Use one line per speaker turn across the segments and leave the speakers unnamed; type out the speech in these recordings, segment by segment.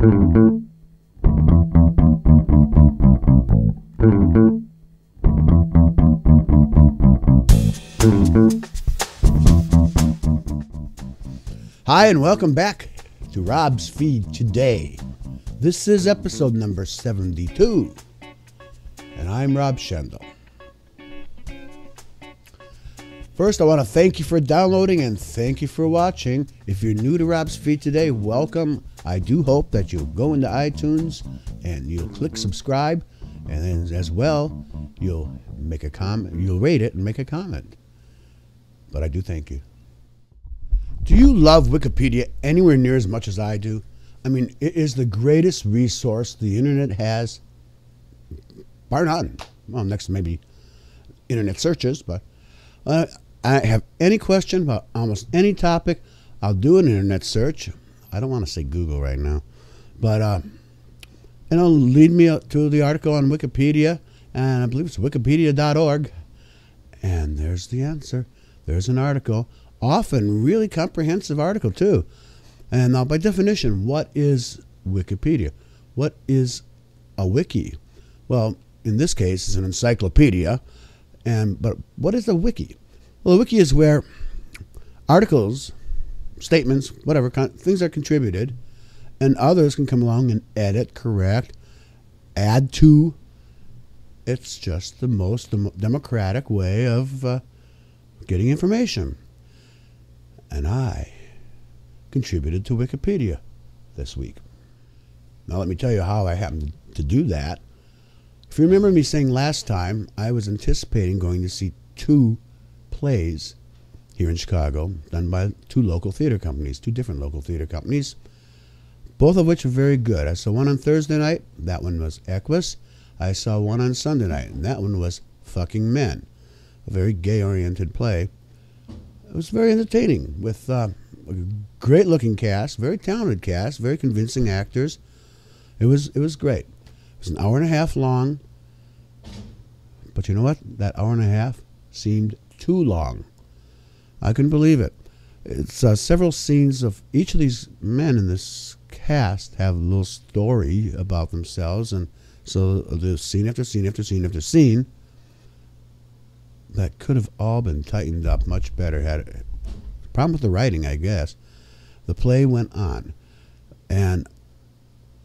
Hi, and welcome back to Rob's Feed today. This is episode number 72, and I'm Rob Schendel. First, I want to thank you for downloading and thank you for watching. If you're new to Rob's Feed today, welcome. I do hope that you'll go into iTunes and you'll click subscribe, and then as well, you'll make a comment, you'll rate it and make a comment. But I do thank you. Do you love Wikipedia anywhere near as much as I do? I mean, it is the greatest resource the internet has, bar none. Well, next to maybe internet searches, but I have any question about almost any topic, I'll do an internet search. I don't want to say Google right now, but and it'll lead me to the article on Wikipedia, and I believe it's wikipedia.org, and there's the answer. There's an article. Often really comprehensive article too. And now by definition, what is Wikipedia? What is a wiki? Well, in this case, it's an encyclopedia. But what is a wiki? Well, a wiki is where articles, statements, whatever, things are contributed, and others can come along and edit, correct, add to. It's just the most democratic way of getting information. And I contributed to Wikipedia this week. Now let me tell you how I happened to do that. If you remember me saying last time, I was anticipating going to see 2 plays here in Chicago done by 2 local theater companies, 2 different local theater companies, both of which are very good. I saw one on Thursday night. That one was Equus. I saw one on Sunday night, and that one was Fucking Men, a very gay-oriented play. It was very entertaining with a great-looking cast, very talented cast, very convincing actors. It was great. It was an hour and a half long, but you know what? That hour and a half seemed too long. I couldn't believe it. It's several scenes of each of these men in this cast have a little story about themselves, and so there's scene after scene after scene after scene that could have all been tightened up much better. Had a problem with the writing, I guess. The play went on, and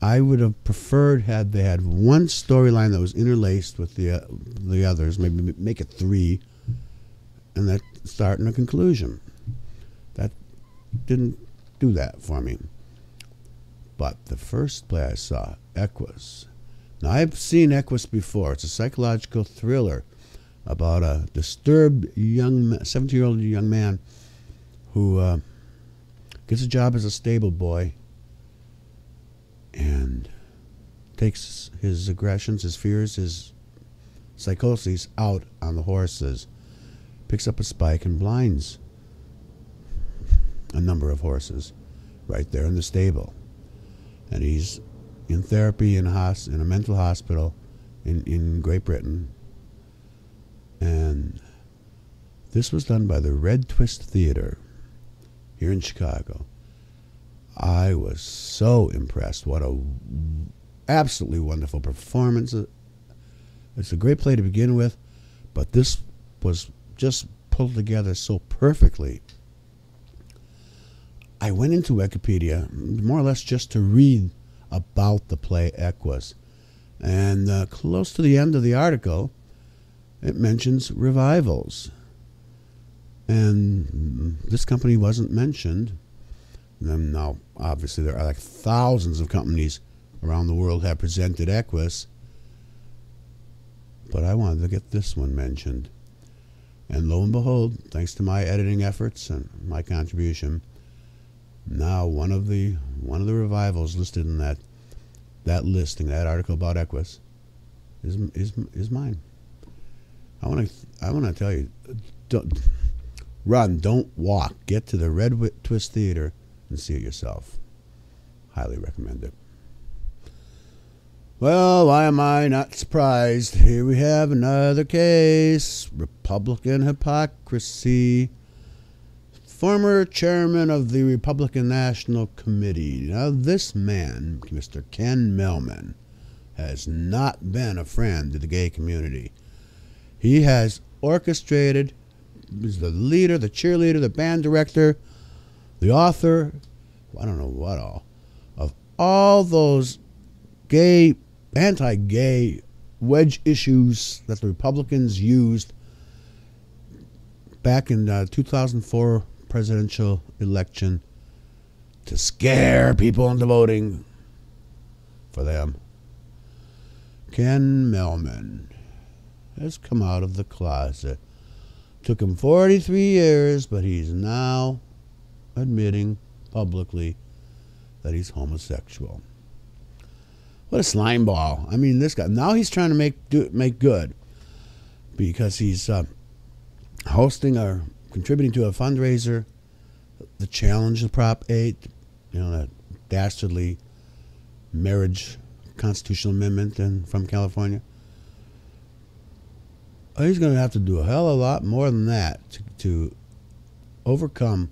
I would have preferred had they had one storyline that was interlaced with the others, maybe make it 3, and that start and a conclusion. That didn't do that for me. But the first play I saw, Equus. Now I've seen Equus before. It's a psychological thriller about a disturbed 17-year-old young man who gets a job as a stable boy and takes his aggressions, his fears, his psychoses out on the horses, picks up a spike and blinds a number of horses right there in the stable. And he's in therapy in a mental hospital in Great Britain. And this was done by the Red Twist Theater here in Chicago. I was so impressed. What a absolutely wonderful performance. It's a great play to begin with, but this was just pulled together so perfectly. I went into Wikipedia more or less just to read about the play Equus. And close to the end of the article, it mentions revivals. And this company wasn't mentioned. And now, obviously, there are like thousands of companies around the world have presented Equus. But I wanted to get this one mentioned. And lo and behold, thanks to my editing efforts and my contribution, now one of the revivals listed in that listing, that article about Equus, is mine. I want to tell you, don't walk. Get to the Red Twist Theater and see it yourself. Highly recommend it. Well, why am I not surprised? Here we have another case. Republican hypocrisy. former chairman of the Republican National Committee. Now, this man, Mr. Ken Melman, has not been a friend to the gay community. He has orchestrated, he's the leader, the cheerleader, the band director, the author, I don't know what all, of all those gay, anti-gay wedge issues that the Republicans used back in 2004 presidential election to scare people into voting for them. Ken Melman has come out of the closet. Took him 43 years, but he's now admitting publicly that he's homosexual. What a slime ball. I mean, this guy, now he's trying to make good because he's hosting or contributing to a fundraiser, the challenge of Prop 8, you know, that dastardly marriage constitutional amendment from California. He's going to have to do a hell of a lot more than that to overcome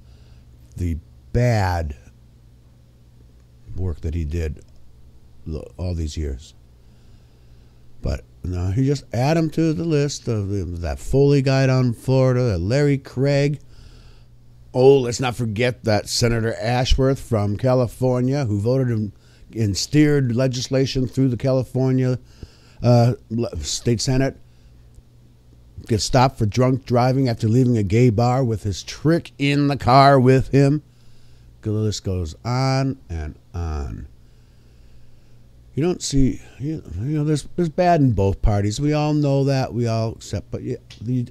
the bad work that he did all these years. But no, he just add him to the list of that Foley guy down in Florida, that Larry Craig. Oh, let's not forget that Senator Ashworth from California, who voted in steered legislation through the California State Senate, gets stopped for drunk driving after leaving a gay bar with his trick in the car with him. The list goes on and on. You don't see, you know, there's bad in both parties. We all know that. We all accept. But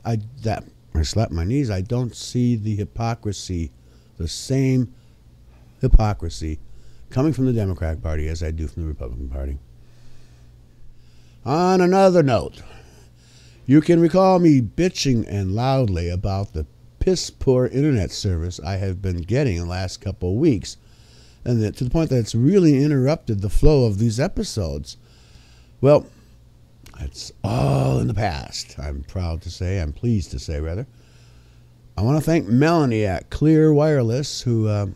I slap my knees. I don't see the hypocrisy, the same hypocrisy, coming from the Democratic Party as I do from the Republican Party. On another note, you can recall me bitching and loudly about the piss-poor internet service I have been getting in the last couple of weeks, and to the point that it's really interrupted the flow of these episodes. Well, it's all in the past, I'm pleased to say, rather. I want to thank Melanie at Clear Wireless, who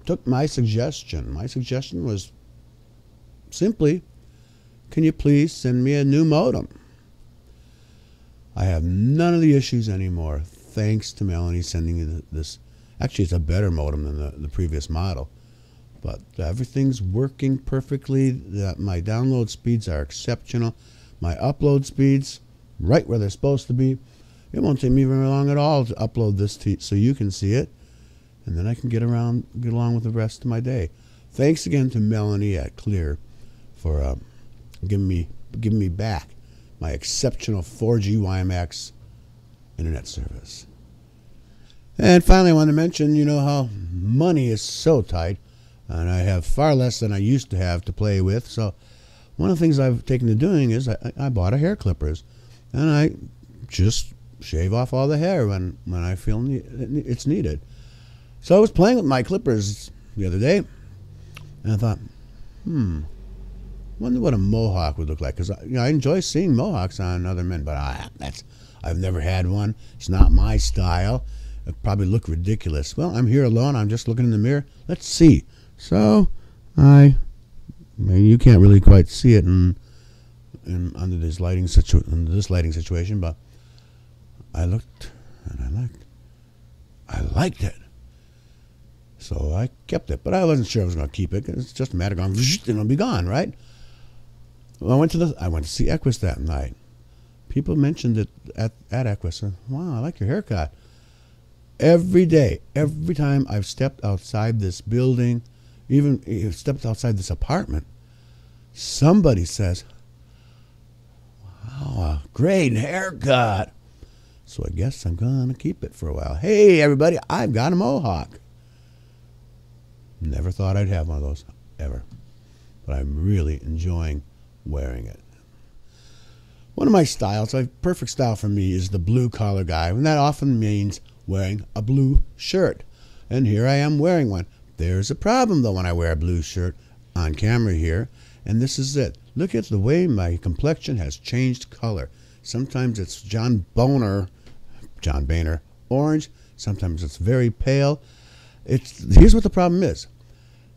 took my suggestion. My suggestion was simply, can you please send me a new modem? I have none of the issues anymore, thanks to Melanie sending me this. Actually, it's a better modem than the previous model. But everything's working perfectly. My download speeds are exceptional. My upload speeds, right where they're supposed to be. It won't take me very long at all to upload this so you can see it. And then I can get along with the rest of my day. Thanks again to Melanie at Clear for giving me back my exceptional 4G WiMAX internet service. And finally, I want to mention, you know, how money is so tight, and I have far less than I used to have to play with. So one of the things I've taken to doing is I bought a hair clippers, and I just shave off all the hair when I feel it's needed. So I was playing with my clippers the other day, and I thought, wonder what a Mohawk would look like, because I enjoy seeing Mohawks on other men, but I've never had one. It's not my style. It probably look ridiculous. Well, I'm here alone. I'm just looking in the mirror. Let's see. So you can't really quite see it under this lighting situation, but I looked and I liked it. So I kept it, but I wasn't sure I was going to keep it, because it's just a matter of going, and it'll be gone, right? Well, I went to see Equus that night. People mentioned it at Equus. Wow, I like your haircut. Every day, every time I've stepped outside this building, even stepped outside this apartment, somebody says, wow, a great haircut. So I guess I'm going to keep it for a while. Hey, everybody, I've got a Mohawk. Never thought I'd have one of those, ever. But I'm really enjoying wearing it. One of my styles, a perfect style for me, is the blue collar guy, and that often means wearing a blue shirt. And here I am wearing one. There's a problem, though, when I wear a blue shirt on camera here, and this is it. Look at the way my complexion has changed color. Sometimes it's John Boehner orange. Sometimes it's very pale. Here's what the problem is.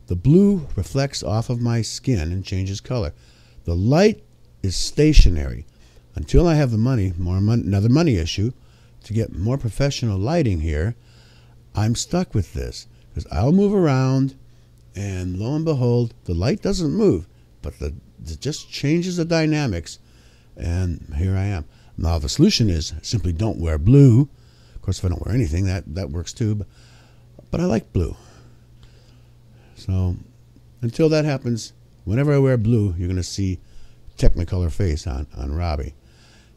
The blue reflects off of my skin and changes color. The light is stationary. Until I have the money, another money issue, to get more professional lighting here, I'm stuck with this. Because I'll move around, and lo and behold, the light doesn't move, but it just changes the dynamics, and here I am. Now the solution is simply don't wear blue. Of course, if I don't wear anything, that works too, but I like blue. So until that happens, whenever I wear blue, you're going to see Technicolor face on Robbie.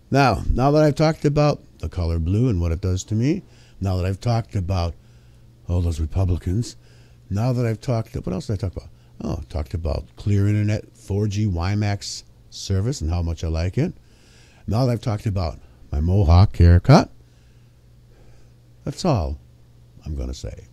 Now that I've talked about the color blue and what it does to me, now that I've talked about all those Republicans, now that I've talked, what else did I talk about? Oh, I talked about clear internet 4G WiMAX service and how much I like it. Now that I've talked about my Mohawk haircut, that's all I'm going to say.